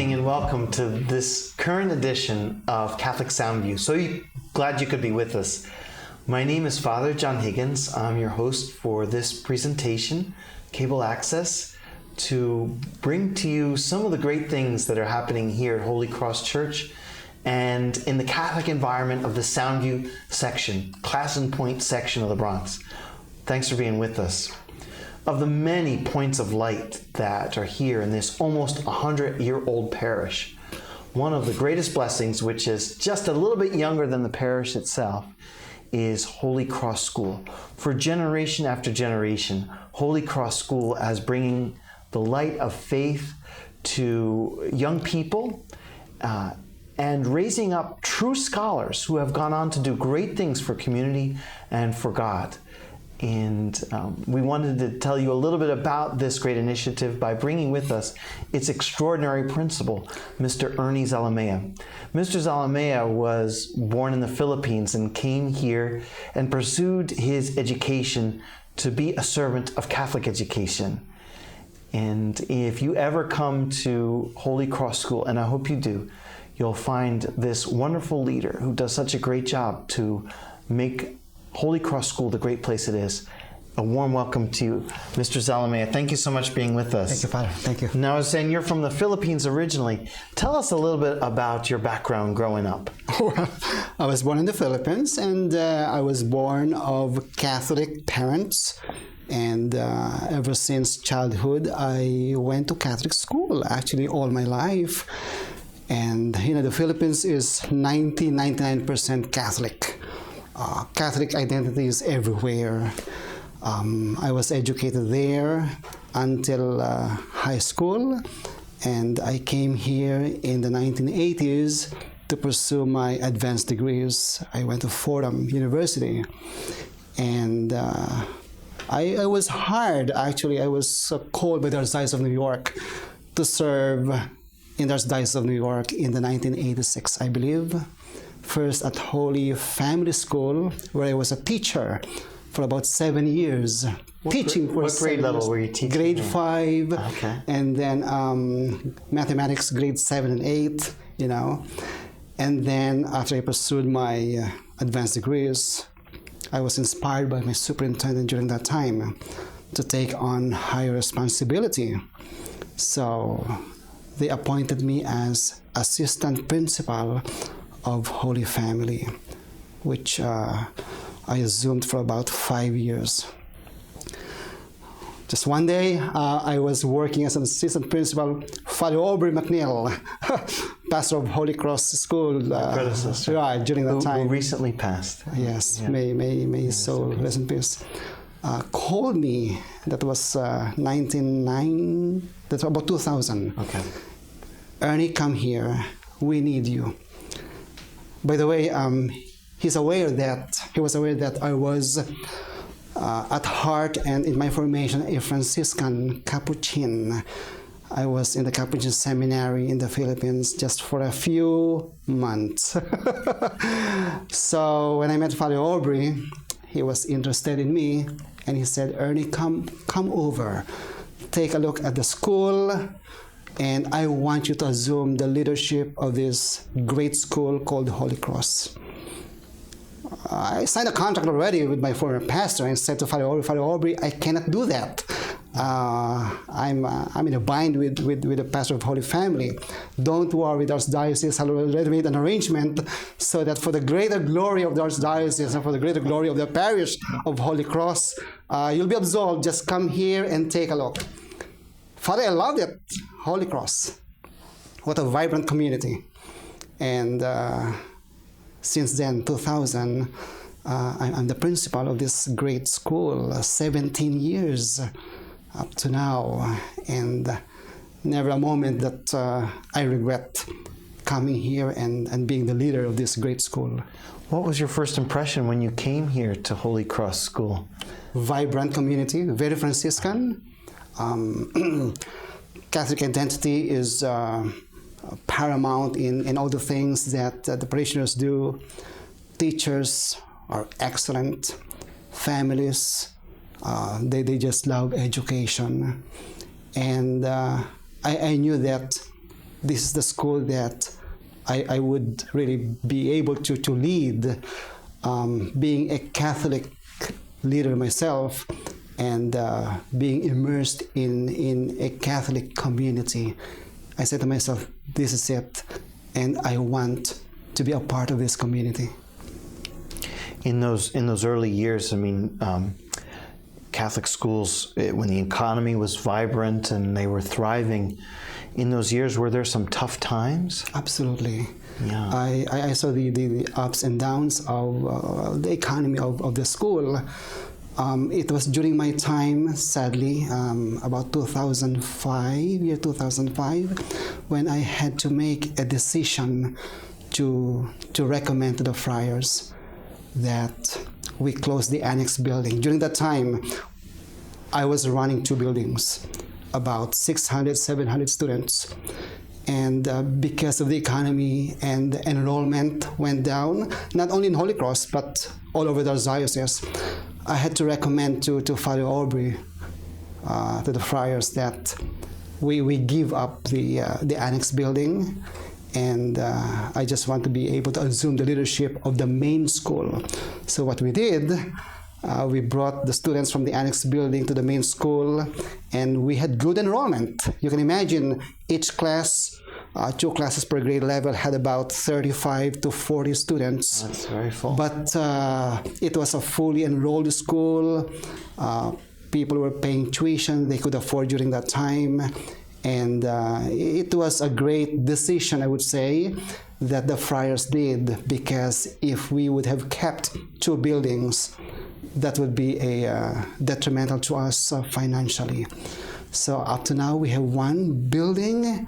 evening and welcome to this current edition of Catholic Soundview. So glad you could be with us. My name is Father John Higgins. I'm your host for this presentation, Cable Access, to bring to you some of the great things that are happening here at Holy Cross Church and in the Catholic environment of the Soundview section, Class and Point section of the Bronx. Thanks for being with us. Of the many points of light that are here in this almost 100-year-old parish, one of the greatest blessings, which is just a little bit younger than the parish itself, is Holy Cross School. For generation after generation, Holy Cross School as bringing the light of faith to young people and raising up true scholars who have gone on to do great things for community and for God. And we wanted to tell you a little bit about this great initiative by bringing with us its extraordinary principal, Mr. Ernie Zalamea. Mr. Zalamea was born in the Philippines and came here and pursued his education to be a servant of Catholic education. And if you ever come to Holy Cross School, and I hope you do, you'll find this wonderful leader who does such a great job to make Holy Cross School the great place it is. A warm welcome to you, Mr. Zalamea. Thank you so much for being with us. Thank you, Father. Thank you. Now, I was saying you're from the Philippines originally. Tell us a little bit about your background growing up. I was born in the Philippines, and I was born of Catholic parents. And ever since childhood, I went to Catholic school, actually all my life. And, you know, the Philippines is 99% Catholic. Catholic identity is everywhere. I was educated there until high school, and I came here in the 1980s to pursue my advanced degrees. I went to Fordham University, and I was hired, actually. I was called by the Archdiocese of New York to serve in the Archdiocese of New York in the 1986, I believe. First at Holy Family School, where I was a teacher for about 7 years. What grade level were you teaching? Grade 5, okay. And then mathematics, grade 7 and 8, you know. And then after I pursued my advanced degrees, I was inspired by my superintendent during that time to take on higher responsibility. So they appointed me as assistant principal of Holy Family, which I assumed for about 5 years. Just one day, I was working as an assistant principal, Father Aubrey McNeil, pastor of Holy Cross School. Predecessor. Right, during that time. Who recently passed. Yes, yeah. May his soul rest in peace. Called me, that was 1999, that's about 2000. Okay. Ernie, come here, we need you. By the way, he was aware that I was at heart and in my formation a Franciscan Capuchin. I was in the Capuchin seminary in the Philippines just for a few months. So when I met Father Aubrey, he was interested in me, and he said, Ernie, come over, take a look at the school, and I want you to assume the leadership of this great school called Holy Cross. I signed a contract already with my former pastor and said to Father Aubrey, I cannot do that. I'm in a bind with the pastor of Holy Family. Don't worry, the Archdiocese has already made an arrangement so that for the greater glory of the Archdiocese and for the greater glory of the parish of Holy Cross, you'll be absolved. Just come here and take a look. Father, I loved it. Holy Cross. What a vibrant community. And since then, 2000, I'm the principal of this great school, 17 years up to now. And never a moment that I regret coming here and being the leader of this great school. What was your first impression when you came here to Holy Cross School? Vibrant community, very Franciscan. Catholic identity is paramount in all the things that the parishioners do. Teachers are excellent. Families, they just love education. And I knew that this is the school that I would really be able to lead, being a Catholic leader myself, and being immersed in a Catholic community. I said to myself, this is it, and I want to be a part of this community. In those early years, I mean, Catholic schools, when the economy was vibrant and they were thriving, in those years, were there some tough times? Absolutely. Yeah. I saw the ups and downs of the economy of the school. It was during my time, sadly, about 2005, when I had to make a decision to recommend to the friars that we close the annex building. During that time, I was running 2 buildings, about 600, 700 students. And because of the economy and enrollment went down, not only in Holy Cross, but all over the diocese, I had to recommend to Father Aubrey, to the friars, that we give up the annex building, and I just want to be able to assume the leadership of the main school. So what we did, we brought the students from the annex building to the main school, and we had good enrollment. You can imagine each class, 2 classes per grade level, had about 35 to 40 students. That's very full. But it was a fully enrolled school. People were paying tuition they could afford during that time. And it was a great decision, I would say, that the friars did, because if we would have kept 2 buildings, that would be detrimental to us financially. So up to now, we have 1 building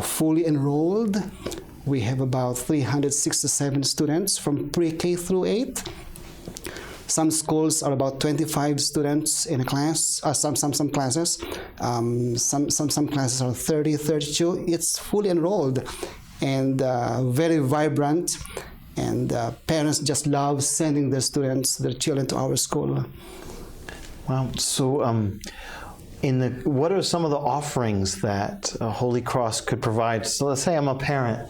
fully enrolled. We have about 367 students from pre-K through 8. Some schools are about 25 students in a class. Some classes. Some classes are 30, 32. It's fully enrolled and very vibrant. And parents just love sending their students, their children, to our school. Wow. So, what are some of the offerings that Holy Cross could provide? So let's say I'm a parent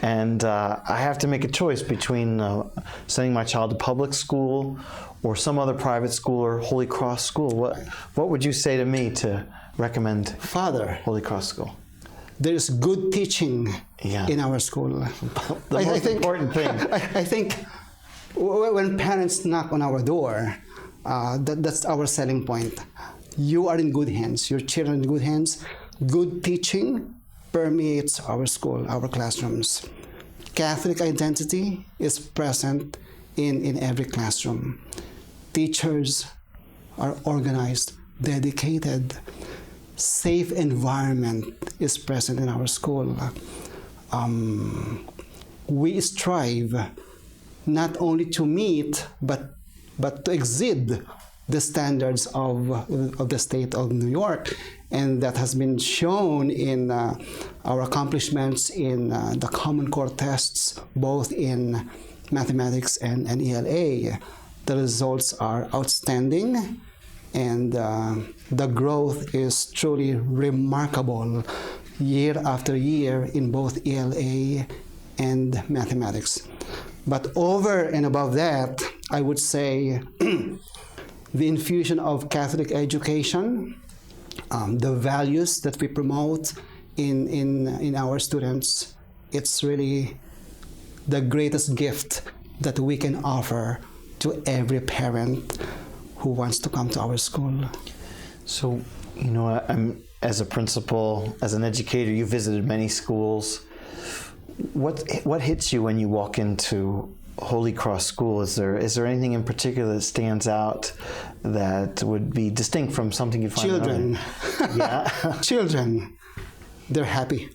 and I have to make a choice between sending my child to public school or some other private school or Holy Cross school. What would you say to me to recommend Father, Holy Cross school? There is good teaching in our school. The most important thing. I think when parents knock on our door, that's our selling point. You are in good hands. Your children are in good hands. Good teaching permeates our school, our classrooms. Catholic identity is present in every classroom. Teachers are organized, dedicated. Safe environment is present in our school. We strive not only to meet, but to exceed the standards of the state of New York, and that has been shown in our accomplishments in the Common Core tests, both in mathematics and ELA. The results are outstanding, and the growth is truly remarkable year after year in both ELA and mathematics. But over and above that, I would say the infusion of Catholic education, the values that we promote in our students, it's really the greatest gift that we can offer to every parent who wants to come to our school. So, I'm as a principal, as an educator, you visited many schools. What hits you when you walk into Holy Cross School? Is there anything in particular that stands out that would be distinct from something you find? Children. Yeah. Children. They're happy.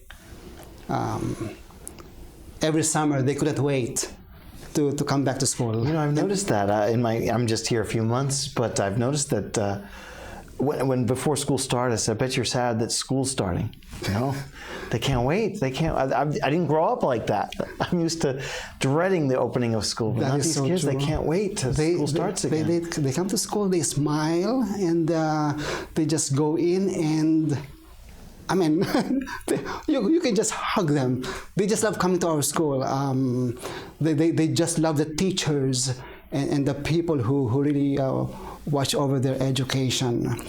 Every summer they couldn't wait to come back to school. I've noticed that I'm just here a few months, but I've noticed that when before school started, I said, I bet you're sad that school's starting. They can't wait. They can't. I didn't grow up like that. I'm used to dreading the opening of school. But that not is these so kids. true. They can't wait till school starts again. They come to school, they smile, and they just go in, and I mean, you can just hug them. They just love coming to our school. They just love the teachers and the people who really watch over their education.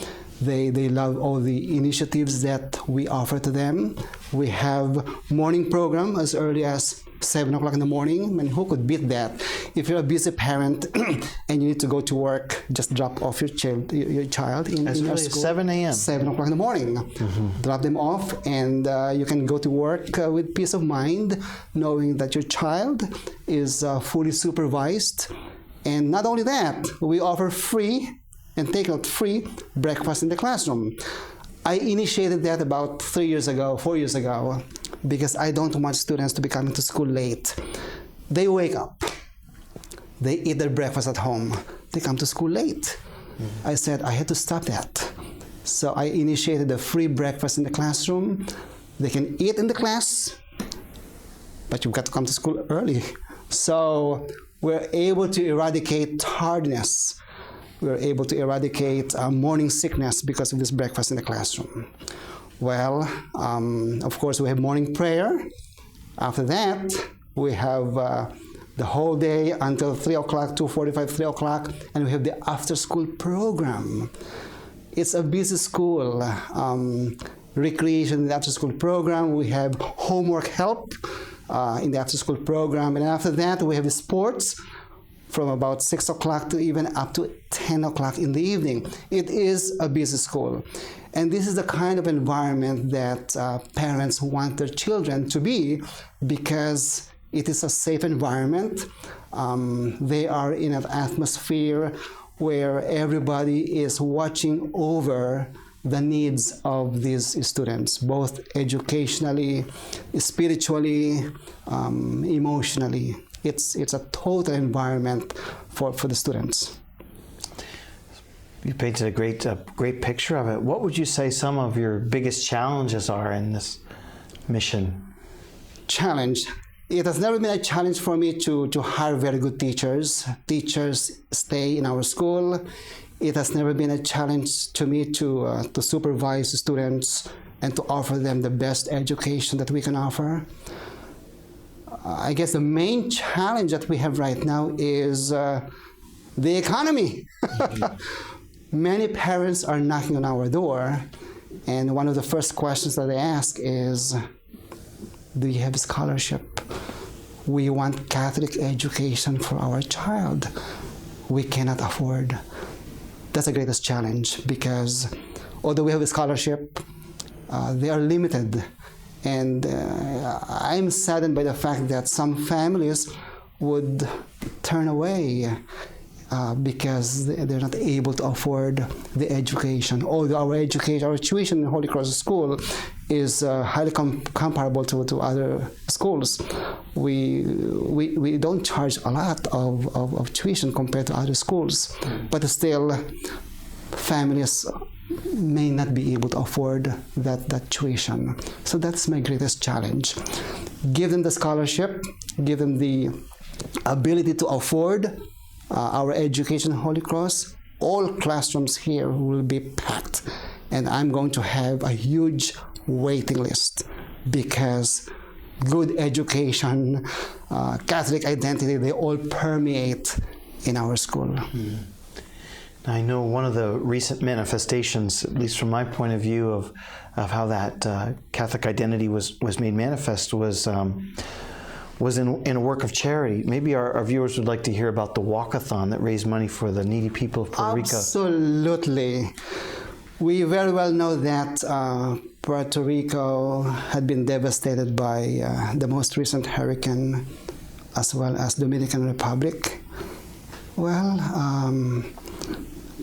They love all the initiatives that we offer to them. We have morning program as early as 7 o'clock in the morning. I mean, who could beat that? If you're a busy parent and you need to go to work, just drop off your child in our school. 7 a.m. 7 o'clock in the morning. Mm-hmm. Drop them off, and you can go to work with peace of mind, knowing that your child is fully supervised. And not only that, we offer free, and take out free, breakfast in the classroom. I initiated that about 4 years ago, because I don't want students to be coming to school late. They wake up, they eat their breakfast at home, they come to school late. Mm-hmm. I said I had to stop that. So I initiated a free breakfast in the classroom. They can eat in the class, but you've got to come to school early. So we're able to eradicate tardiness. We're able to eradicate morning sickness because of this breakfast in the classroom. Well, of course, we have morning prayer. After that, we have the whole day until 3 o'clock, 2:45, 3 o'clock, and we have the after-school program. It's a busy school. Recreation in the after-school program. We have homework help in the after-school program. And after that, we have the sports from about 6 o'clock to even up to 10 o'clock in the evening. It is a busy school. And this is the kind of environment that parents want their children to be, because it is a safe environment. They are in an atmosphere where everybody is watching over the needs of these students, both educationally, spiritually, emotionally. It's a total environment for the students. You painted a great picture of it. What would you say some of your biggest challenges are in this mission? Challenge. It has never been a challenge for me to hire very good teachers. Teachers stay in our school. It has never been a challenge to me to supervise students and to offer them the best education that we can offer. I guess the main challenge that we have right now is the economy. Many parents are knocking on our door, and one of the first questions that they ask is, do you have a scholarship? We want Catholic education for our child. We cannot afford. That's the greatest challenge, because although we have a scholarship, they are limited. And I'm saddened by the fact that some families would turn away because they're not able to afford the education. Although our tuition in Holy Cross School is highly comparable to other schools. We don't charge a lot of tuition compared to other schools, but still families may not be able to afford that tuition. So that's my greatest challenge. Give them the scholarship, give them the ability to afford our education in Holy Cross. All classrooms here will be packed, and I'm going to have a huge waiting list, because good education, Catholic identity, they all permeate in our school. Mm. I know one of the recent manifestations, at least from my point of view, of how that Catholic identity was made manifest was in a work of charity. Maybe our viewers would like to hear about the walkathon that raised money for the needy people of Puerto Rico. Absolutely. We very well know that Puerto Rico had been devastated by the most recent hurricane, as well as Dominican Republic. Well,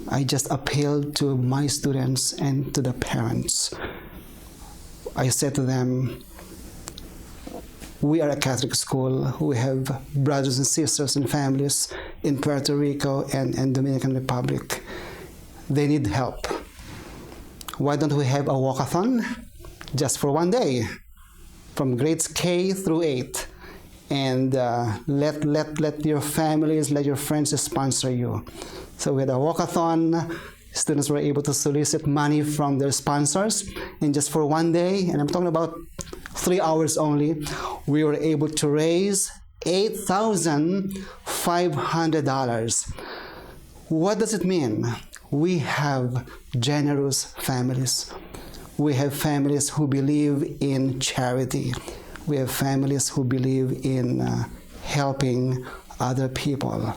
I just appealed to my students and to the parents. I said to them, we are a Catholic school. We have brothers and sisters and families in Puerto Rico and Dominican Republic. They need help. Why don't we have a walkathon just for one day, from grades K through 8, and let your families, let your friends sponsor you. So we had a walkathon, students were able to solicit money from their sponsors, and just for one day, and I'm talking about 3 hours only, we were able to raise $8,500. What does it mean? We have generous families. We have families who believe in charity. We have families who believe in helping other people.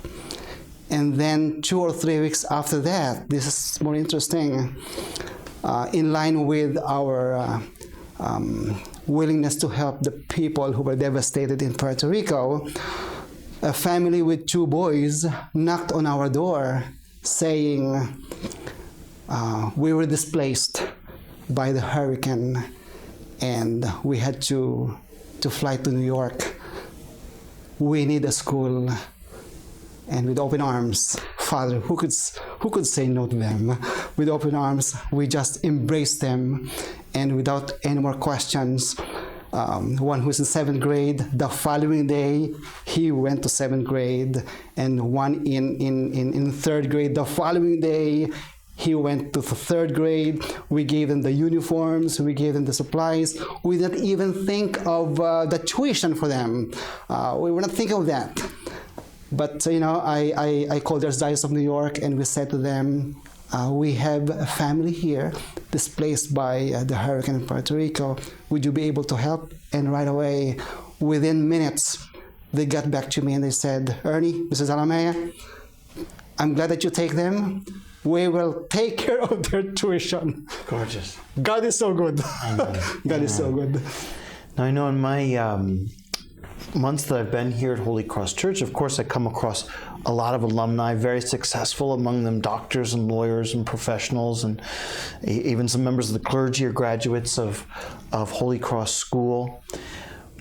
And then 2 or 3 weeks after that, this is more interesting, in line with our willingness to help the people who were devastated in Puerto Rico, a family with 2 boys knocked on our door saying, we were displaced by the hurricane and we had to fly to New York. We need a school. And with open arms, Father, who could say no to them? With open arms, we just embraced them, and without any more questions, one who's in 7th grade, the following day, he went to 7th grade, and one in 3rd grade, the following day, he went to the 3rd grade. We gave them the uniforms, we gave them the supplies. We didn't even think of the tuition for them. We were not thinking of that. But, I called the Archdiocese of New York and we said to them, we have a family here displaced by the hurricane in Puerto Rico. Would you be able to help? And right away, within minutes, they got back to me and they said, Ernie, Mrs. Zalamea, I'm glad that you take them. We will take care of their tuition. Gorgeous. God is so good. God is so good. Now, I know in my months that I've been here at Holy Cross Church, of course, I come across a lot of alumni, very successful, among them doctors and lawyers and professionals, and even some members of the clergy or graduates of Holy Cross School.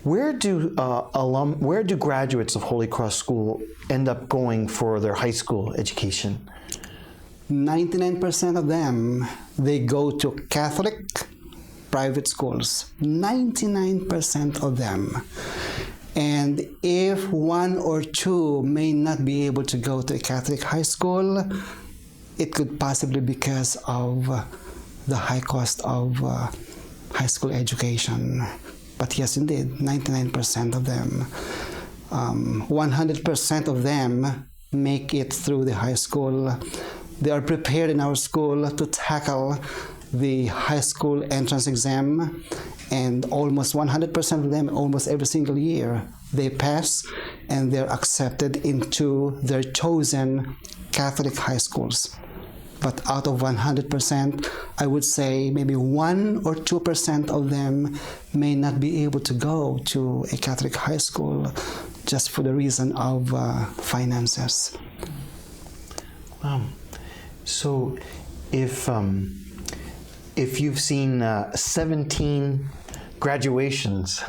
Where do graduates of Holy Cross School end up going for their high school education? 99% of them, they go to Catholic private schools. 99% of them. And if 1 or 2 may not be able to go to a Catholic high school, it could possibly be because of the high cost of high school education. But yes, indeed, 99% of them. 100% of them make it through the high school. They are prepared in our school to tackle the high school entrance exam, and almost 100% of them, almost every single year, they pass and they're accepted into their chosen Catholic high schools. But out of 100%, I would say maybe 1 or 2% of them may not be able to go to a Catholic high school just for the reason of finances. Wow. So if you've seen 17 graduations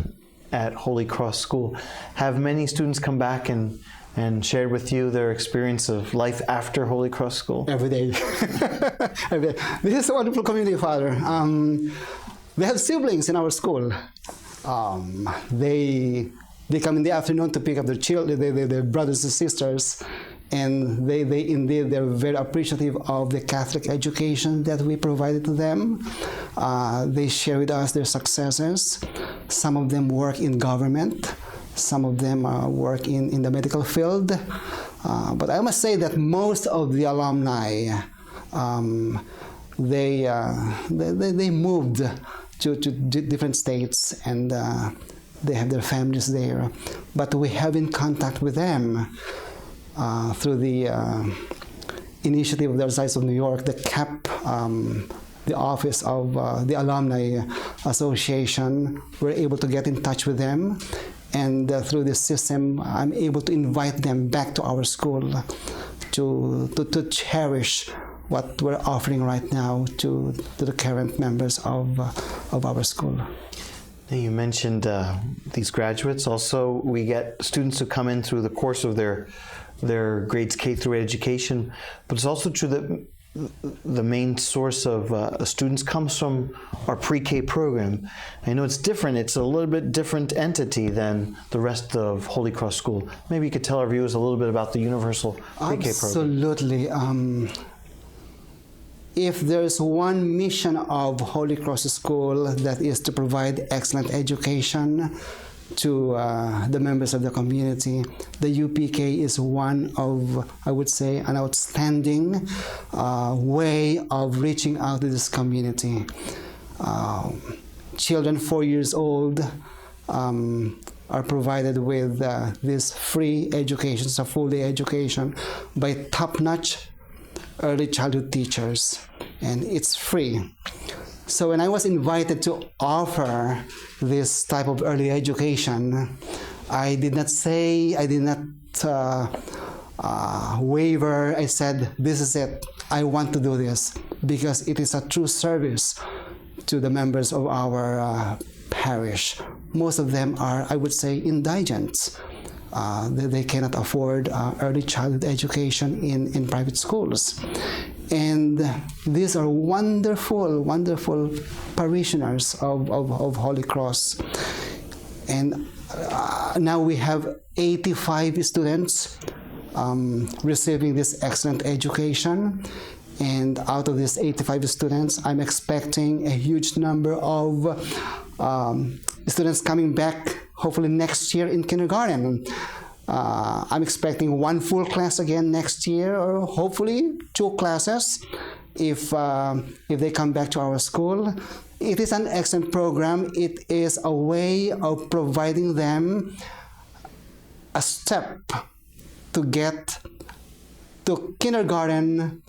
at Holy Cross School, have many students come back and shared with you their experience of life after Holy Cross School? Every day. Every day. This is a wonderful community, Father. We have siblings in our school. They come in the afternoon to pick up their children, their brothers and sisters, and they're very appreciative of the Catholic education that we provided to them. They share with us their successes. Some of them work in government. Some of them work in the medical field. But I must say that most of the alumni, they moved to different states, and they have their families there. But we have in contact with them through the initiative of the Archdiocese of New York, the CAP, the office of the Alumni Association. We're able to get in touch with them, and through this system, I'm able to invite them back to our school to cherish what we're offering right now to the current members of our school. Now you mentioned these graduates. Also, we get students who come in through the course of their grades K through 8 education, but it's also true that the main source of students comes from our pre-K program. I know it's different. It's a little bit different entity than the rest of Holy Cross School. Maybe you could tell our viewers a little bit about the universal pre-K program. Absolutely. if there's one mission of Holy Cross School, that is to provide excellent education to the members of the community, the UPK is one of, I would say, an outstanding way of reaching out to this community. Children 4 years old are provided with this free education, it's a full-day education by top-notch early childhood teachers, and it's free. So when I was invited to offer this type of early education, I did not waver. I said, this is it. I want to do this because it is a true service to the members of our parish. Most of them are, I would say, indigents. They cannot afford early childhood education in private schools. And these are wonderful, wonderful parishioners of Holy Cross. And now we have 85 students receiving this excellent education. And out of these 85 students, I'm expecting a huge number of students coming back, hopefully next year in kindergarten. I'm expecting one full class again next year, or hopefully 2 classes if they come back to our school. It is an excellent program. It is a way of providing them a step to get to kindergarten,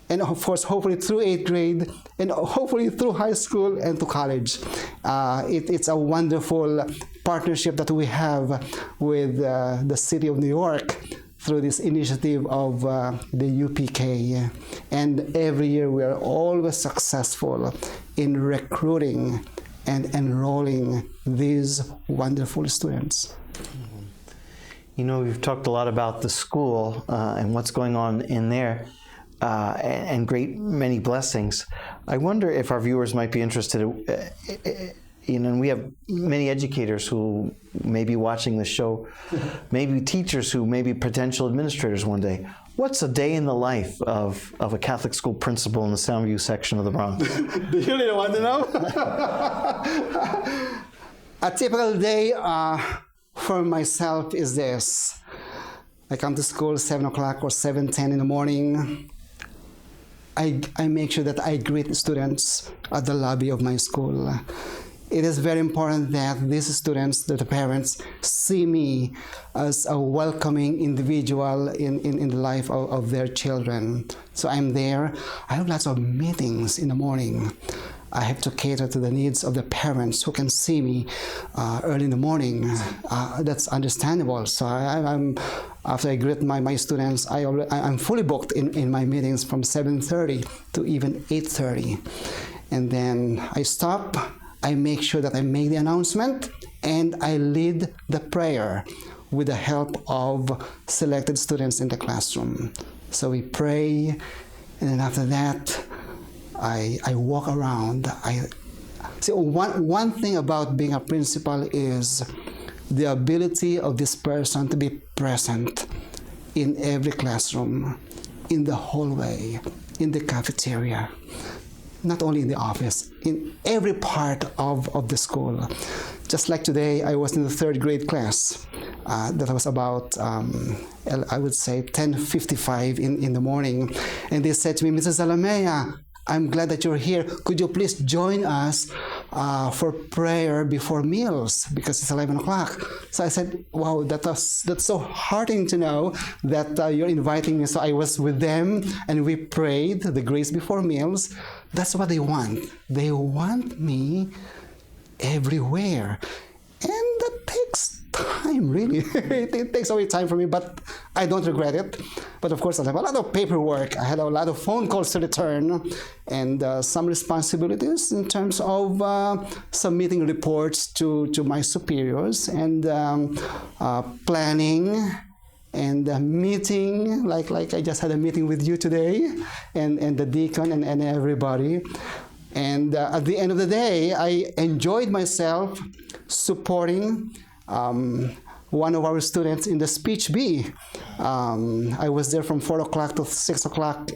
and of course, hopefully through 8th grade, and hopefully through high school and to college. It's a wonderful partnership that we have with the City of New York through this initiative of the UPK. And every year we are always successful in recruiting and enrolling these wonderful students. You know, we've talked a lot about the school and what's going on in there. And great many blessings. I wonder if our viewers might be interested, and we have many educators who may be watching the show, maybe teachers who may be potential administrators one day. What's a day in the life of a Catholic school principal in the Soundview section of the Bronx? Do you really want to know? A typical day for myself is this. I come to school 7 o'clock or 7:10 in the morning. I make sure that I greet students at the lobby of my school. It is very important that these students, that the parents, see me as a welcoming individual in the life of their children. So I'm there. I have lots of meetings in the morning. I have to cater to the needs of the parents who can see me early in the morning. That's understandable. So after I greet my students, I'm fully booked in my meetings from 7:30 to even 8:30. And then I stop, I make sure that I make the announcement, and I lead the prayer with the help of selected students in the classroom. So we pray, and then after that, I walk around. See, one thing about being a principal is the ability of this person to be present in every classroom, in the hallway, in the cafeteria, not only in the office, in every part of the school. Just like today, I was in the 3rd grade class. That was about, I would say, 10:55 in the morning. And they said to me, Mrs. Zalamea, I'm glad that you're here. Could you please join us for prayer before meals, because it's 11 o'clock. So I said, wow, that's so heartening to know that you're inviting me. So I was with them and we prayed the grace before meals. That's what they want. They want me everywhere. And that takes time, really. It takes away time for me, but I don't regret it. But of course, I have a lot of paperwork. I had a lot of phone calls to return, and some responsibilities in terms of submitting reports to my superiors, and planning, and meeting, like I just had a meeting with you today, and the deacon and everybody. And at the end of the day, I enjoyed myself supporting one of our students in the speech bee. I was there from 4 o'clock to 6 o'clock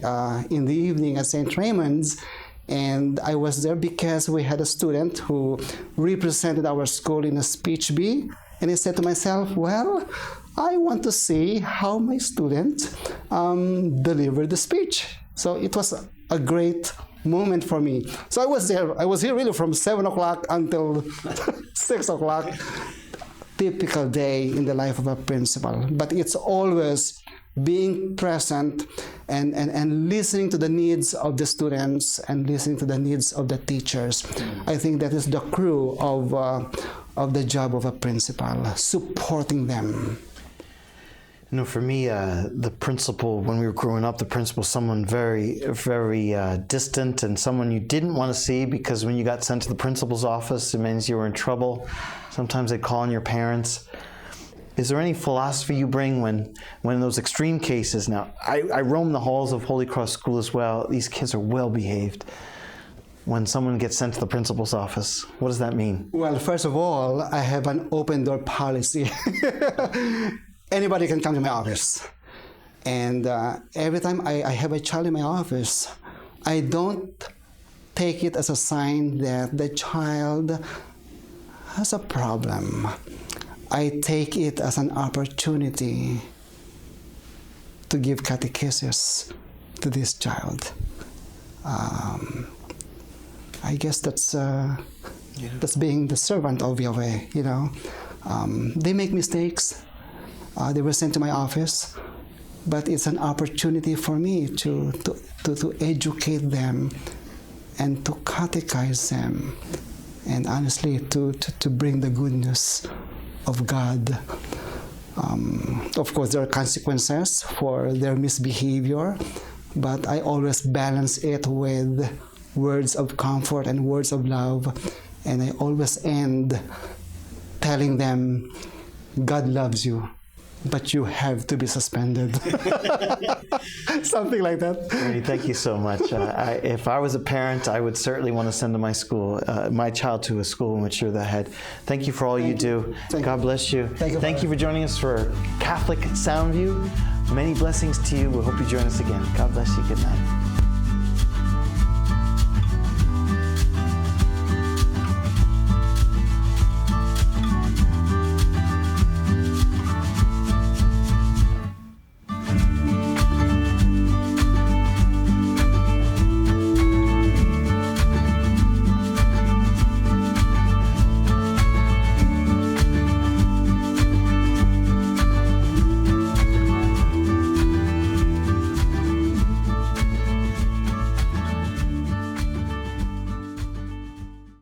in the evening at St. Raymond's. And I was there because we had a student who represented our school in a speech bee. And I said to myself, well, I want to see how my student delivered the speech. So it was a great moment for me. So I was there. I was here really from 7 o'clock until 6 o'clock. Typical day in the life of a principal. But it's always being present and listening to the needs of the students and listening to the needs of the teachers. I think that is the crew of the job of a principal, supporting them. You know, for me, the principal, when we were growing up, the principal, someone very, very distant and someone you didn't want to see, because when you got sent to the principal's office, it means you were in trouble. Sometimes they call on your parents. Is there any philosophy you bring when in those extreme cases? Now, I roam the halls of Holy Cross School as well. These kids are well behaved. When someone gets sent to the principal's office, what does that mean? Well, first of all, I have an open door policy. Anybody can come to my office. And every time I have a child in my office, I don't take it as a sign that the child has a problem. I take it as an opportunity to give catechesis to this child. I guess that's being the servant of Yahweh, you know. They make mistakes. They were sent to my office, but it's an opportunity for me to educate them and to catechize them, and honestly to bring the good news of God. Of course, there are consequences for their misbehavior, but I always balance it with words of comfort and words of love, and I always end telling them, God loves you, but you have to be suspended. Something like that. Ernie, thank you so much. If I was a parent, I would certainly want to send my child to a school in which you're the head. Thank you for all you do. God bless you. Thank you for joining us for Catholic Soundview. Many blessings to you. We hope you join us again. God bless you. Good night.